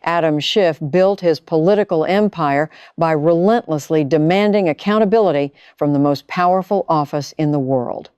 Adam Schiff built his political empire by relentlessly demanding accountability from the most powerful office in the world.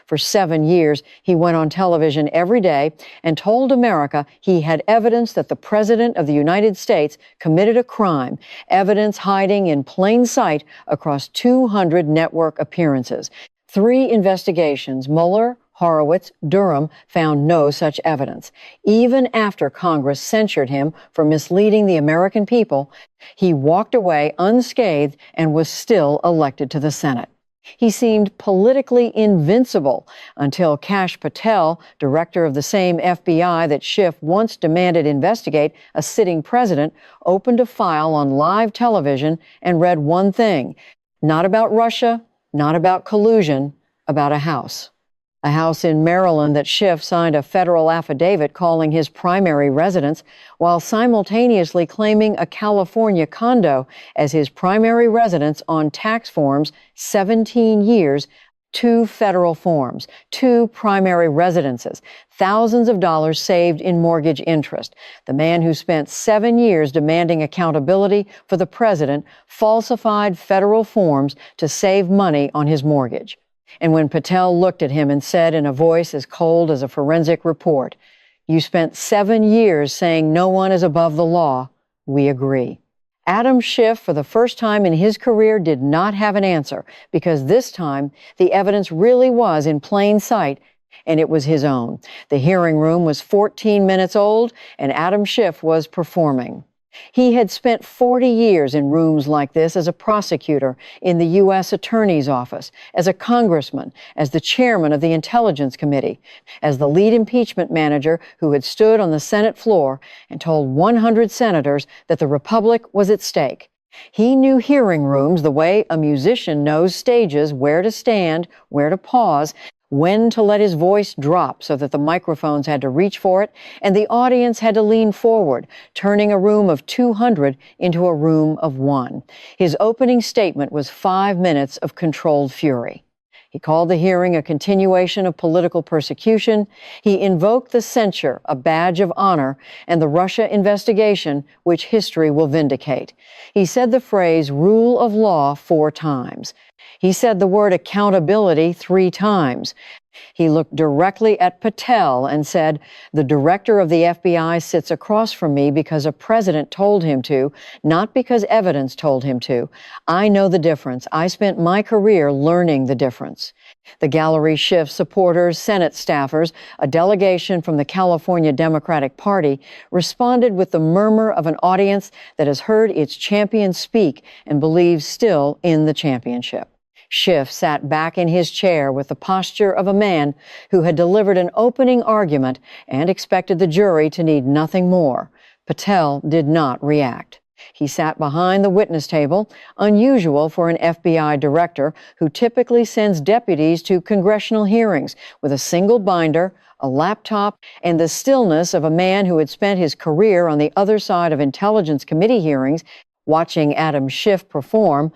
For 7 years, he went on television every day and told America he had evidence that the President of the United States committed a crime, evidence hiding in plain sight across 200 network appearances. 3 investigations, Mueller, Horowitz, Durham, found no such evidence. Even after Congress censured him for misleading the American people, he walked away unscathed and was still elected to the Senate. He seemed politically invincible until Schiff Patel, director of the same FBI that Schiff once demanded investigate a sitting president, opened a file on live television and read one thing: not about Russia, not about collusion, about a house. A house in Maryland that Schiff signed a federal affidavit calling his primary residence, while simultaneously claiming a California condo as his primary residence on tax forms 17 years, 2 federal forms, 2 primary residences, thousands of dollars saved in mortgage interest. The man who spent 7 years demanding accountability for the president falsified federal forms to save money on his mortgage. And when Patel looked at him and said in a voice as cold as a forensic report, "You spent 7 years saying no one is above the law," we agree. Adam Schiff, for the first time in his career, did not have an answer, because this time the evidence really was in plain sight, and it was his own. The hearing room was 14 minutes old, and Adam Schiff was performing. He had spent 40 years in rooms like this as a prosecutor in the U.S. Attorney's Office, as a congressman, as the chairman of the Intelligence Committee, as the lead impeachment manager who had stood on the Senate floor and told 100 senators that the Republic was at stake. He knew hearing rooms the way a musician knows stages, where to stand, where to pause, when to let his voice drop so that the microphones had to reach for it and the audience had to lean forward, turning a room of 200 into a room of 1. His opening statement was 5 minutes of controlled fury. He called the hearing a continuation of political persecution. He invoked the censure, a badge of honor, and the Russia investigation, which history will vindicate. He said the phrase rule of law 4 times. He said the word accountability 3 times. He looked directly at Patel and said, "The director of the FBI sits across from me because a president told him to, not because evidence told him to. I know the difference. I spent my career learning the difference." The gallery Schiff supporters, Senate staffers, a delegation from the California Democratic Party, responded with the murmur of an audience that has heard its champion speak and believes still in the championship. Schiff sat back in his chair with the posture of a man who had delivered an opening argument and expected the jury to need nothing more. Patel did not react. He sat behind the witness table, unusual for an FBI director who typically sends deputies to congressional hearings with a single binder, a laptop, and the stillness of a man who had spent his career on the other side of Intelligence Committee hearings watching Adam Schiff perform,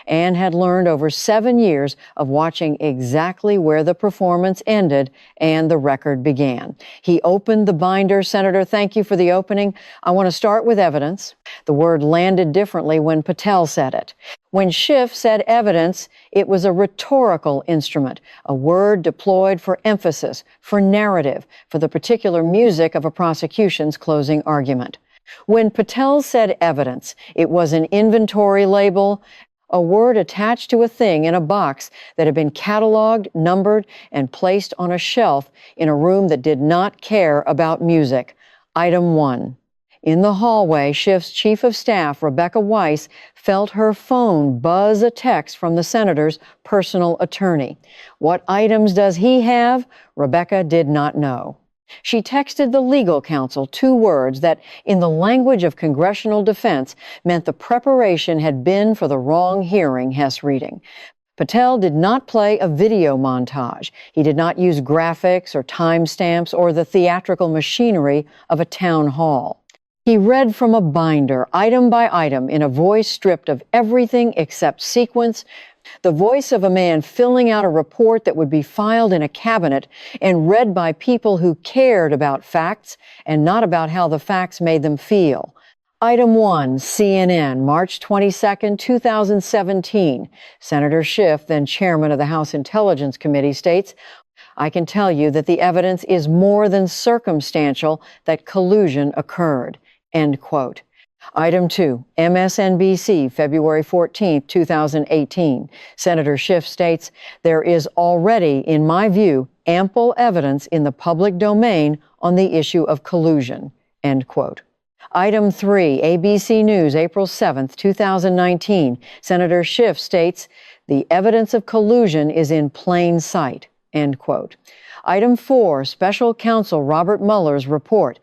and had learned over 7 years of watching exactly where the performance ended and the record began. He opened the binder. "Senator, thank you for the opening. I want to start with evidence." The word landed differently when Patel said it. When Schiff said evidence, it was a rhetorical instrument, a word deployed for emphasis, for narrative, for the particular music of a prosecution's closing argument. When Patel said evidence, it was an inventory label, a word attached to a thing in a box that had been cataloged, numbered, and placed on a shelf in a room that did not care about music. Item 1. In the hallway, Schiff's chief of staff, Rebecca Weiss, felt her phone buzz a text from the senator's personal attorney. What items does he have? Rebecca did not know. She texted the legal counsel 2 words that, in the language of congressional defense, meant the preparation had been for the wrong hearing, Hess reading. Patel did not play a video montage. He did not use graphics or timestamps or the theatrical machinery of a town hall. He read from a binder, item by item, in a voice stripped of everything except sequence, the voice of a man filling out a report that would be filed in a cabinet and read by people who cared about facts and not about how the facts made them feel. Item 1, CNN, March 22, 2017. Senator Schiff, then chairman of the House Intelligence Committee, states, "I can tell you that the evidence is more than circumstantial that collusion occurred." End quote. Item 2, MSNBC, February 14, 2018. Senator Schiff states, "There is already, in my view, ample evidence in the public domain on the issue of collusion." End quote. Item 3, ABC News, April 7, 2019. Senator Schiff states, "The evidence of collusion is in plain sight." End quote. Item 4, Special Counsel Robert Mueller's report,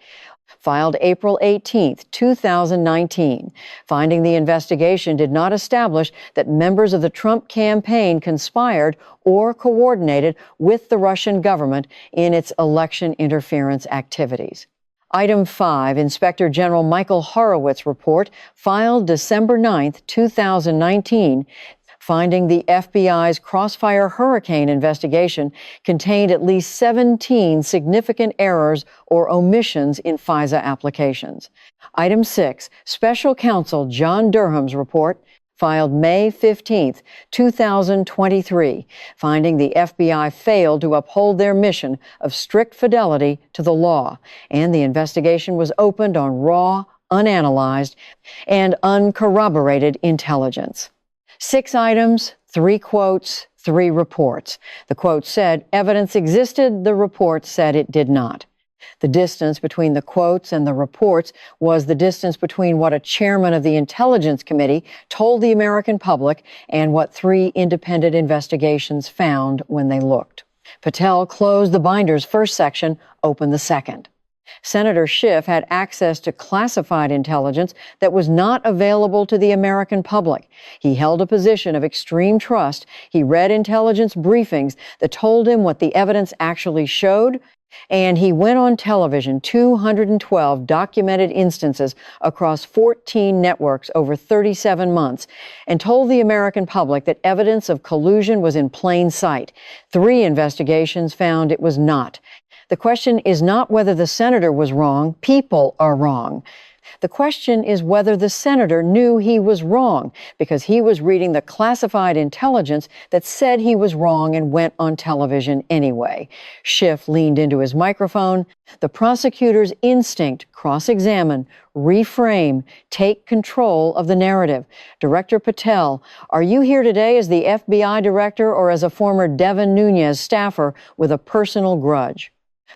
filed April 18, 2019, finding the investigation did not establish that members of the Trump campaign conspired or coordinated with the Russian government in its election interference activities. Item 5, Inspector General Michael Horowitz's report, filed December 9, 2019, finding the FBI's Crossfire Hurricane investigation contained at least 17 significant errors or omissions in FISA applications. Item 6, Special Counsel John Durham's report, filed May 15, 2023, finding the FBI failed to uphold their mission of strict fidelity to the law, and the investigation was opened on raw, unanalyzed, and uncorroborated intelligence. 6 items, 3 quotes, 3 reports. The quote said evidence existed, the report said it did not. The distance between the quotes and the reports was the distance between what a chairman of the Intelligence Committee told the American public and what 3 independent investigations found when they looked. Patel closed the binder's first section, opened the second. Senator Schiff had access to classified intelligence that was not available to the American public. He held a position of extreme trust. He read intelligence briefings that told him what the evidence actually showed, and he went on television 212 documented instances across 14 networks over 37 months and told the American public that evidence of collusion was in plain sight. 3 investigations found it was not. The question is not whether the senator was wrong. People are wrong. The question is whether the senator knew he was wrong because he was reading the classified intelligence that said he was wrong and went on television anyway. Schiff leaned into his microphone. The prosecutor's instinct: cross-examine, reframe, take control of the narrative. Director Patel, are you here today as the FBI director or as a former Devin Nunes staffer with a personal grudge?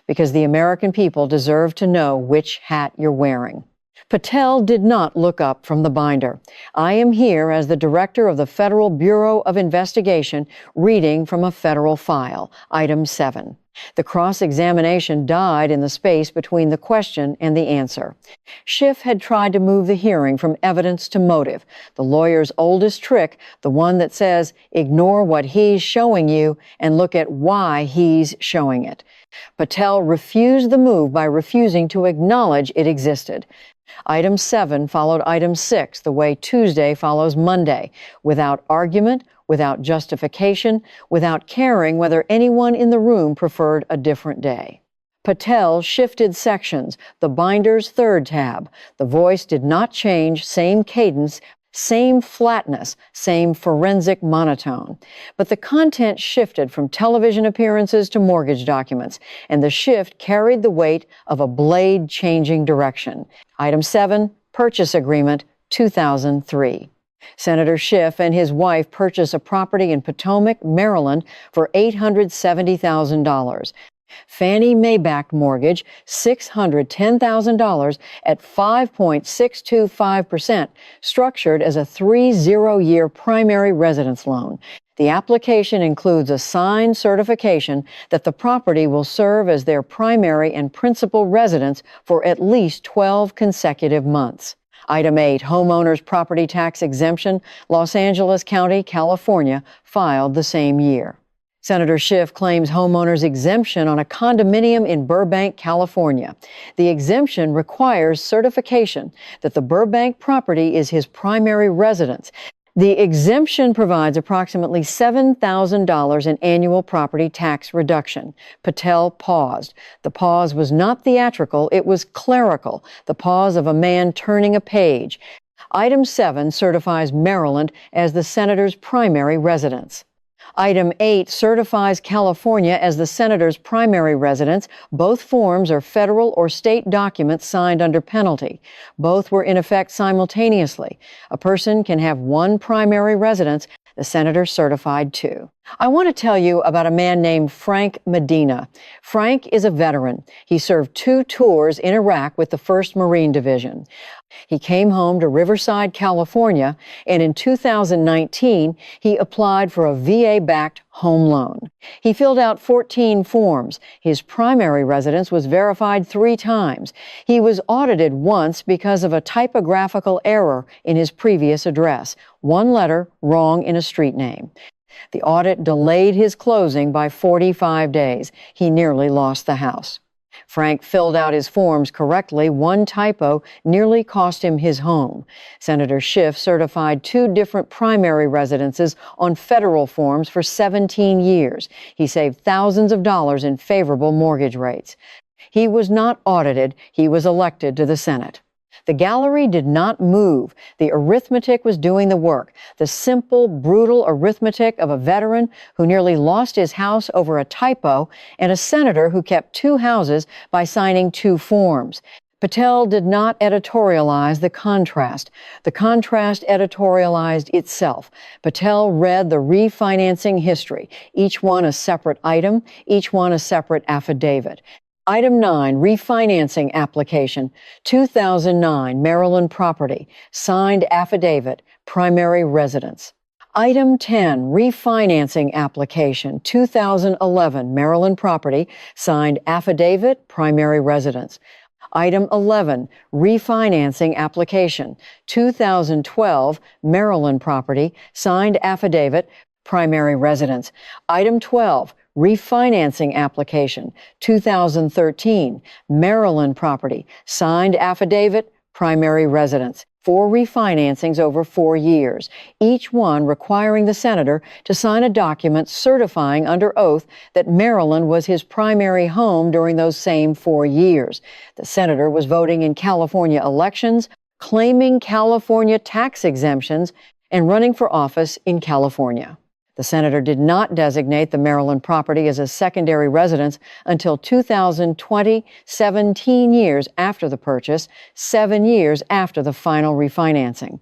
Because the American people deserve to know which hat you're wearing. Patel did not look up from the binder. I am here as the director of the Federal Bureau of Investigation, reading from a federal file, Item 7. The cross-examination died in the space between the question and the answer. Schiff had tried to move the hearing from evidence to motive, the lawyer's oldest trick, the one that says, ignore what he's showing you and look at why he's showing it. Patel refused the move by refusing to acknowledge it existed. Item 7 followed Item 6 the way Tuesday follows Monday, without argument, without justification, without caring whether anyone in the room preferred a different day. Patel shifted sections, the binder's third tab. The voice did not change, same cadence, same flatness, same forensic monotone. But the content shifted from television appearances to mortgage documents, and the shift carried the weight of a blade changing direction. Item 7, Purchase Agreement, 2003. Senator Schiff and his wife purchased a property in Potomac, Maryland for $870,000. Fannie Mae-backed mortgage, $610,000 at 5.625%, structured as a 30-year primary residence loan. The application includes a signed certification that the property will serve as their primary and principal residence for at least 12 consecutive months. Item 8, Homeowners Property Tax Exemption, Los Angeles County, California, filed the same year. Senator Schiff claims homeowners exemption on a condominium in Burbank, California. The exemption requires certification that the Burbank property is his primary residence, The exemption provides approximately $7,000 in annual property tax reduction. Patel paused. The pause was not theatrical, it was clerical, the pause of a man turning a page. Item 7 certifies Maryland as the senator's primary residence. Item 8 certifies California as the senator's primary residence. Both forms are federal or state documents signed under penalty. Both were in effect simultaneously. A person can have one primary residence. The senator certified two. I want to tell you about a man named Frank Medina. Frank is a veteran. He served 2 tours in Iraq with the 1st Marine Division. He came home to Riverside, California, and in 2019, he applied for a VA-backed home loan. He filled out 14 forms. His primary residence was verified 3 times. He was audited once because of a typographical error in his previous address, 1 letter wrong in a street name. The audit delayed his closing by 45 days. He nearly lost the house. Frank filled out his forms correctly. 1 typo nearly cost him his home. Senator Schiff certified 2 different primary residences on federal forms for 17 years. He saved thousands of dollars in favorable mortgage rates. He was not audited. He was elected to the Senate. The gallery did not move. The arithmetic was doing the work. The simple, brutal arithmetic of a veteran who nearly lost his house over a typo and a senator who kept 2 houses by signing 2 forms. Patel did not editorialize the contrast. The contrast editorialized itself. Patel read the refinancing history, each one a separate item, each one a separate affidavit. Item 9, refinancing application, 2009, Maryland property, signed affidavit, primary residence. Item 10, refinancing application, 2011, Maryland property, signed affidavit, primary residence. Item 11, refinancing application, 2012, Maryland property, signed affidavit, primary residence. Item 12, refinancing application, 2013, Maryland property, signed affidavit, primary residence. 4 refinancings over 4 years, each one requiring the senator to sign a document certifying under oath that Maryland was his primary home during those same 4 years. The senator was voting in California elections, claiming California tax exemptions, and running for office in California. The senator did not designate the Maryland property as a secondary residence until 2020, 17 years after the purchase, 7 years after the final refinancing.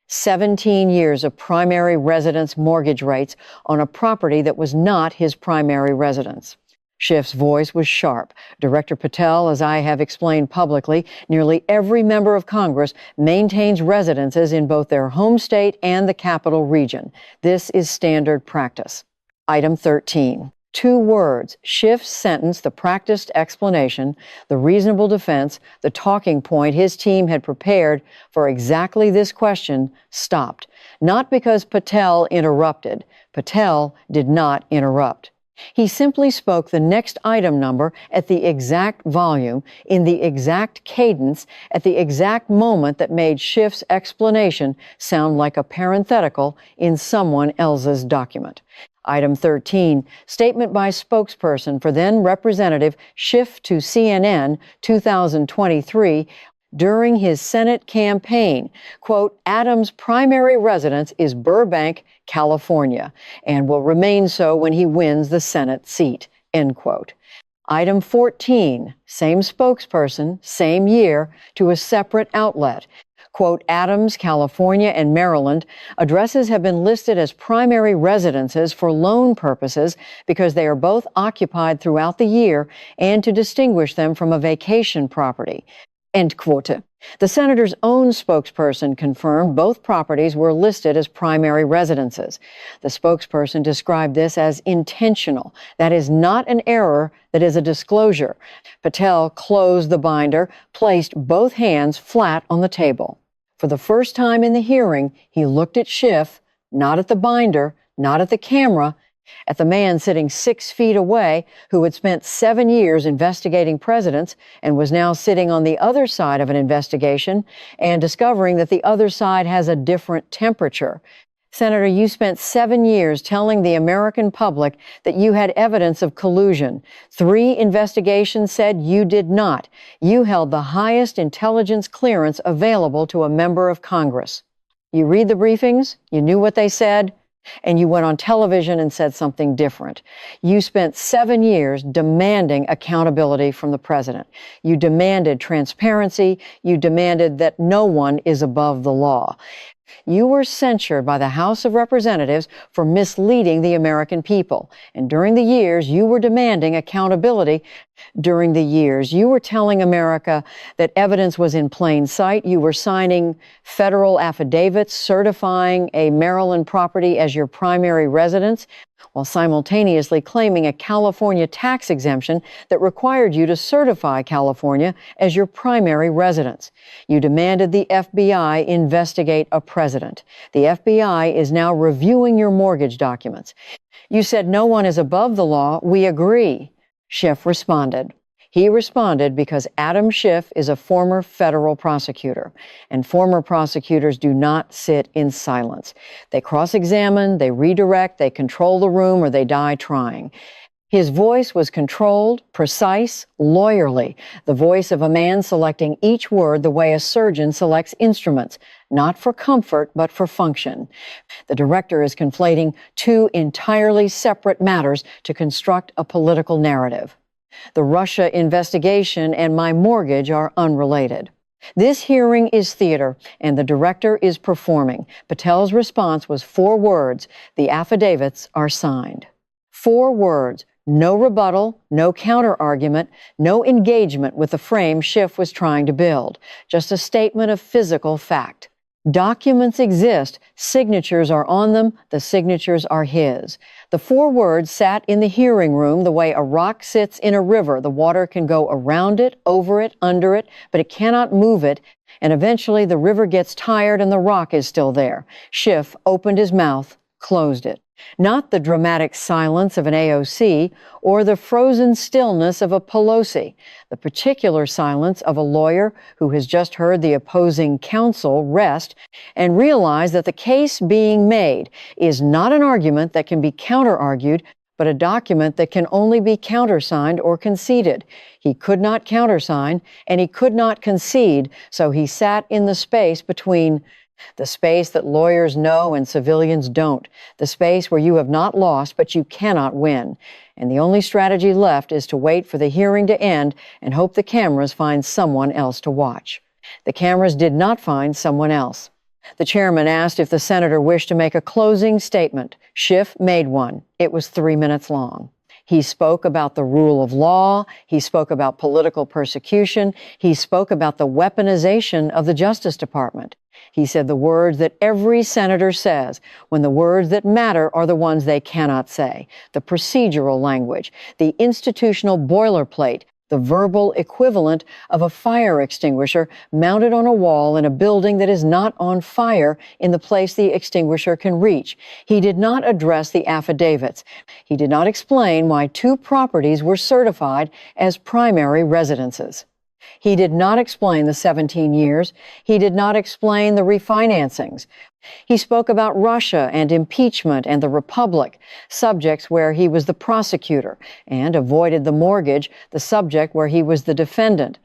17 years of primary residence mortgage rates on a property that was not his primary residence. Schiff's voice was sharp. Director Patel, as I have explained publicly, nearly every member of Congress maintains residences in both their home state and the capital region. This is standard practice. Item 13. 2 words. Schiff's sentence, the practiced explanation, the reasonable defense, the talking point his team had prepared for exactly this question, stopped. Not because Patel interrupted. Patel did not interrupt. He simply spoke the next item number at the exact volume, in the exact cadence, at the exact moment that made Schiff's explanation sound like a parenthetical in someone else's document. Item 13, statement by spokesperson for then Representative Schiff to CNN, 2023, during his Senate campaign, quote, Adam's primary residence is Burbank, California, and will remain so when he wins the Senate seat, end quote. Item 14, same spokesperson, same year, to a separate outlet. Quote, Adams, California, and Maryland, addresses have been listed as primary residences for loan purposes because they are both occupied throughout the year and to distinguish them from a vacation property. End quote. The senator's own spokesperson confirmed both properties were listed as primary residences. The spokesperson described this as intentional. That is not an error, that is a disclosure. Patel closed the binder, placed both hands flat on the table. For the first time in the hearing, he looked at Schiff, not at the binder, not at the camera, at the man sitting 6 feet away who had spent 7 years investigating presidents and was now sitting on the other side of an investigation and discovering that the other side has a different temperature. Senator, you spent 7 years telling the American public that you had evidence of collusion. 3 investigations said you did not. You held the highest intelligence clearance available to a member of Congress. You read the briefings, you knew what they said, and you went on television and said something different. You spent 7 years demanding accountability from the president. You demanded transparency. You demanded that no one is above the law. You were censured by the House of Representatives for misleading the American people. And during the years, you were demanding accountability. During the years, you were telling America that evidence was in plain sight. You were signing federal affidavits certifying a Maryland property as your primary residence, while simultaneously claiming a California tax exemption that required you to certify California as your primary residence. You demanded the FBI investigate a president. The FBI is now reviewing your mortgage documents. You said no one is above the law. We agree. Schiff responded. He responded because Adam Schiff is a former federal prosecutor, and former prosecutors do not sit in silence. They cross-examine, they redirect, they control the room, or they die trying. His voice was controlled, precise, lawyerly, the voice of a man selecting each word the way a surgeon selects instruments, not for comfort, but for function. The director is conflating 2 entirely separate matters to construct a political narrative. The Russia investigation and my mortgage are unrelated. This hearing is theater, and the director is performing. Patel's response was 4 words. The affidavits are signed. 4 words. No rebuttal, no counter-argument, no engagement with the frame Schiff was trying to build. Just a statement of physical fact. Documents exist, signatures are on them, the signatures are his. The 4 words sat in the hearing room the way a rock sits in a river. The water can go around it, over it, under it, but it cannot move it, and eventually the river gets tired and the rock is still there. Schiff opened his mouth, closed it. Not the dramatic silence of an AOC or the frozen stillness of a Pelosi, the particular silence of a lawyer who has just heard the opposing counsel rest and realize that the case being made is not an argument that can be counter-argued, but a document that can only be countersigned or conceded. He could not countersign and he could not concede, so he sat in the space between the space that lawyers know and civilians don't. The space where you have not lost, but you cannot win. And the only strategy left is to wait for the hearing to end and hope the cameras find someone else to watch. The cameras did not find someone else. The chairman asked if the senator wished to make a closing statement. Schiff made one. It was 3 minutes long. He spoke about the rule of law. He spoke about political persecution. He spoke about the weaponization of the Justice Department. He said the words that every senator says when the words that matter are the ones they cannot say. The procedural language, the institutional boilerplate, the verbal equivalent of a fire extinguisher mounted on a wall in a building that is not on fire in the place the extinguisher can reach. He did not address the affidavits. He did not explain why 2 properties were certified as primary residences. He did not explain the 17 years. He did not explain the refinancings. He spoke about Russia and impeachment and the Republic, subjects where he was the prosecutor, and avoided the mortgage, the subject where he was the defendant.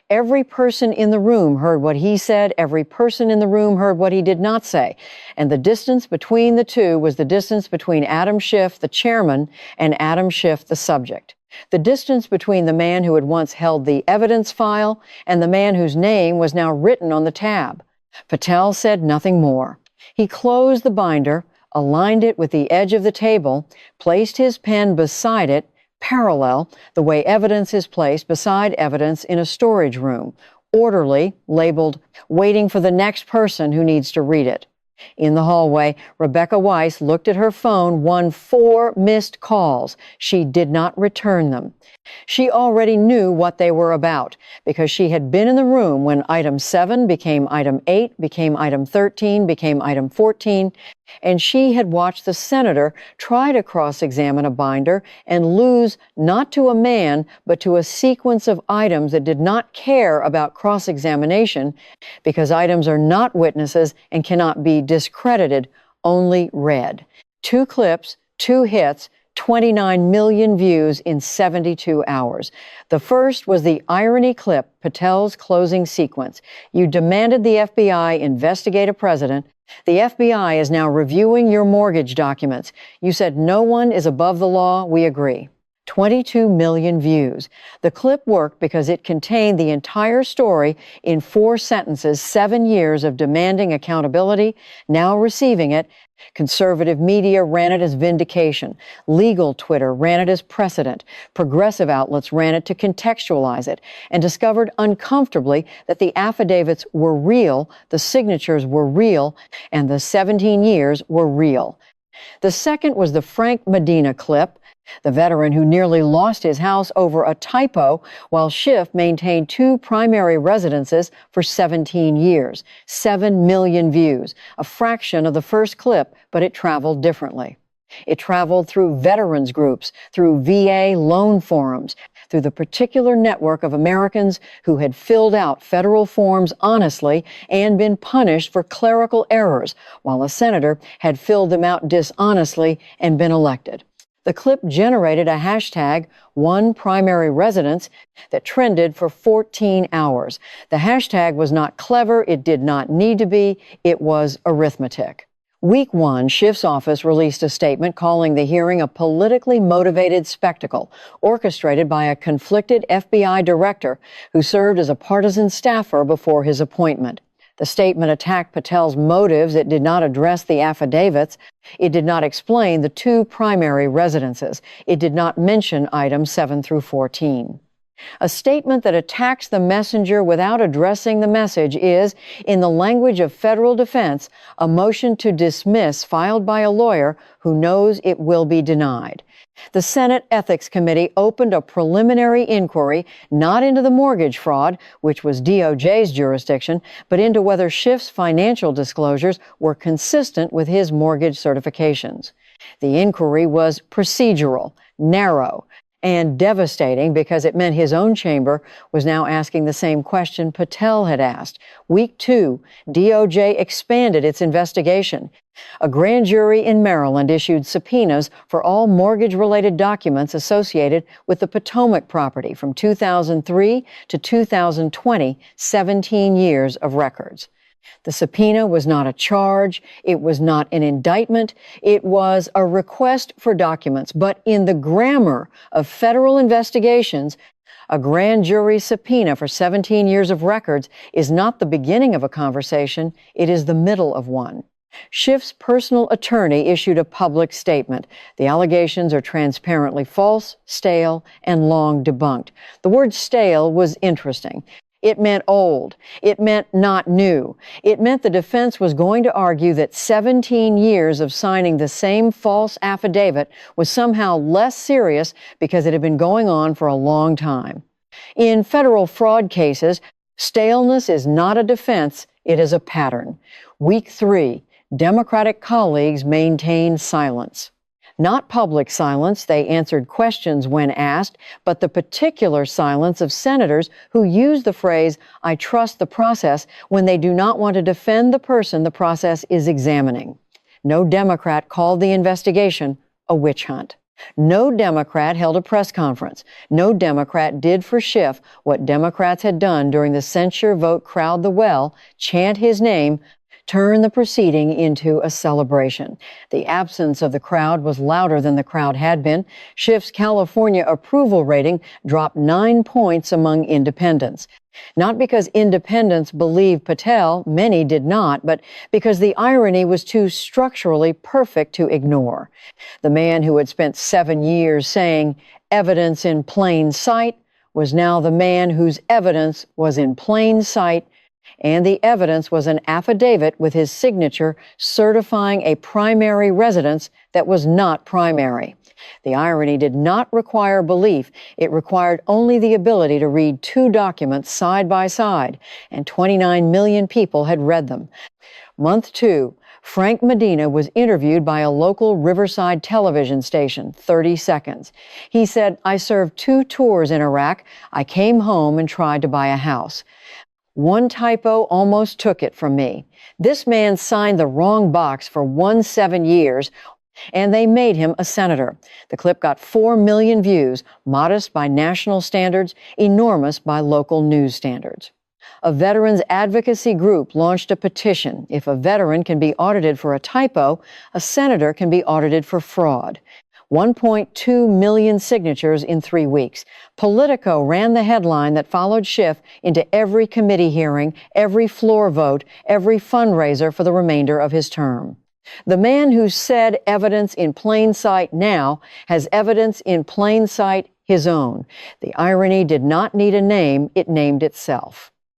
Every person in the room heard what he said. Every person in the room heard what he did not say. And the distance between the 2 was the distance between Adam Schiff, the chairman, and Adam Schiff, the subject. The distance between the man who had once held the evidence file and the man whose name was now written on the tab. Patel said nothing more. He closed the binder, aligned it with the edge of the table, placed his pen beside it, parallel, the way evidence is placed beside evidence in a storage room, orderly, labeled, waiting for the next person who needs to read it. In the hallway, Rebecca Weiss looked at her phone, won 4 missed calls. She did not return them. She already knew what they were about because she had been in the room when item 7 became item 8, became item 13, became item 14, and she had watched the senator try to cross-examine a binder and lose not to a man, but to a sequence of items that did not care about cross-examination because items are not witnesses and cannot be discredited, only read. 2 clips, 2 hits, 29 million views in 72 hours. The first was the irony clip, Patel's closing sequence. You demanded the FBI investigate a president. The FBI is now reviewing your mortgage documents. You said no one is above the law. We agree. 22 million views. The clip worked because it contained the entire story in 4 sentences, 7 years of demanding accountability, now receiving it. Conservative media ran it as vindication. Legal Twitter ran it as precedent. Progressive outlets ran it to contextualize it and discovered uncomfortably that the affidavits were real, the signatures were real, and the 17 years were real. The second was the Frank Medina clip, the veteran who nearly lost his house over a typo while Schiff maintained 2 primary residences for 17 years. 7 million views, a fraction of the first clip, but it traveled differently. It traveled through veterans groups, through VA loan forums, through the particular network of Americans who had filled out federal forms honestly and been punished for clerical errors, while a senator had filled them out dishonestly and been elected. The clip generated a hashtag, #OnePrimaryResidence, that trended for 14 hours. The hashtag was not clever, it did not need to be, it was arithmetic. Week 1, Schiff's office released a statement calling the hearing a politically motivated spectacle, orchestrated by a conflicted FBI director who served as a partisan staffer before his appointment. The statement attacked Patel's motives. It did not address the affidavits. It did not explain the 2 primary residences. It did not mention items 7 through 14. A statement that attacks the messenger without addressing the message is, in the language of federal defense, a motion to dismiss filed by a lawyer who knows it will be denied. The Senate Ethics Committee opened a preliminary inquiry not into the mortgage fraud, which was DOJ's jurisdiction, but into whether Schiff's financial disclosures were consistent with his mortgage certifications. The inquiry was procedural, narrow, and devastating because it meant his own chamber was now asking the same question Patel had asked. Week 2, DOJ expanded its investigation. A grand jury in Maryland issued subpoenas for all mortgage-related documents associated with the Potomac property from 2003 to 2020, 17 years of records. The subpoena was not a charge, it was not an indictment, it was a request for documents. But in the grammar of federal investigations, a grand jury subpoena for 17 years of records is not the beginning of a conversation, it is the middle of one. Schiff's personal attorney issued a public statement. The allegations are transparently false, stale, and long debunked. The word stale was interesting. It meant old. It meant not new. It meant the defense was going to argue that 17 years of signing the same false affidavit was somehow less serious because it had been going on for a long time. In federal fraud cases, staleness is not a defense, it is a pattern. Week 3, Democratic colleagues maintained silence. Not public silence, they answered questions when asked, but the particular silence of senators who use the phrase, "I trust the process," when they do not want to defend the person the process is examining. No Democrat called the investigation a witch hunt. No Democrat held a press conference. No Democrat did for Schiff what Democrats had done during the censure vote Crowd the Well, chant his name, turn the proceeding into a celebration. The absence of the crowd was louder than the crowd had been. Schiff's California approval rating dropped 9 points among independents. Not because independents believed Patel, many did not, but because the irony was too structurally perfect to ignore. The man who had spent 7 years saying, "Evidence in plain sight," was now the man whose evidence was in plain sight, and the evidence was an affidavit with his signature certifying a primary residence that was not primary. The irony did not require belief. It required only the ability to read 2 documents side by side, and 29 million people had read them. Month 2, Frank Medina was interviewed by a local Riverside television station, 30 seconds. He said, "I served 2 tours in Iraq. I came home and tried to buy a house." One typo almost took it from me. This man signed the wrong box for 7 years, and they made him a senator. The clip got 4 million views, modest by national standards, enormous by local news standards. A veterans advocacy group launched a petition. If a veteran can be audited for a typo, a senator can be audited for fraud. 1.2 million signatures in 3 weeks. Politico ran the headline that followed Schiff into every committee hearing, every floor vote, every fundraiser for the remainder of his term. The man who said evidence in plain sight now has evidence in plain sight his own. The irony did not need a name, it named itself.